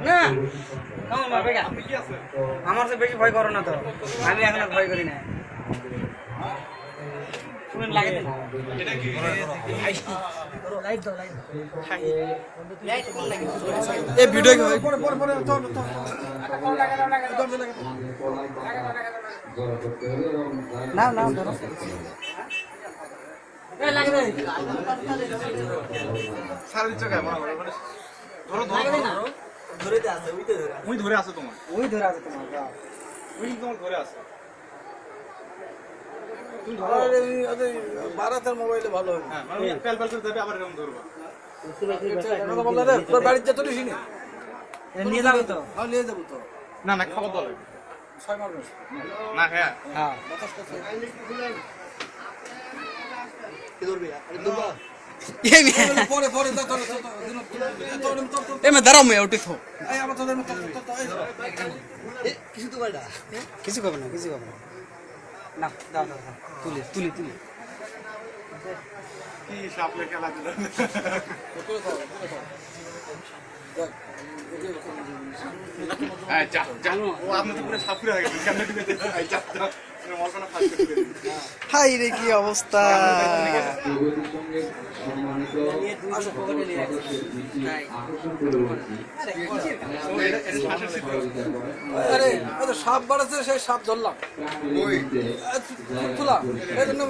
না আমার তো বেশি ভয় করো না তো, আমি এখন আর ভয় করি না। শুনেন লাগে দেন এই ভিডিও না না ধরো লাগে দেন সারা দিচ্ছ কেন ধরো ধরো ধরে আছে ওইতে ধরে ওই ধরে আছে তোমার ওই ধরে আছে তোমার ওই তোমার ধরে আছে বারাতের মোবাইলে ভালো হবে হ্যাঁ মানে পেল পেল করে যাবে আবার এরকম ধরবা কথা বললে রে তোর বাড়িতে তো নিসিনি নিয়ে যাবে তো। হ্যাঁ নিয়ে যাবো তো না না খাবার দলে 6 মাস না হ্যাঁ হ্যাঁ কি ধরবি আরে দুবা এই পরে পরে তো তোর দাঁড়াও মেয়ে উঠে থো। এই আমার তোদের কিছু তো বাইডা কিছু করবে না, কিছু করবে না। না দাও দাও দাও। তুলি তুলি তুলি কি সাপলে খেলা দিল হ্যাঁ যা যা ও আপনি তো পুরো সাপুরে হয়ে গেছে কেমনে দিবে এই যা যা মলকনা ফাস্ট করে দিবে হাই রে কি অবস্থা। আরে সাপ বাড়াচ্ছে সেই সাপ ধরলাম ওই তুলা এই জন্য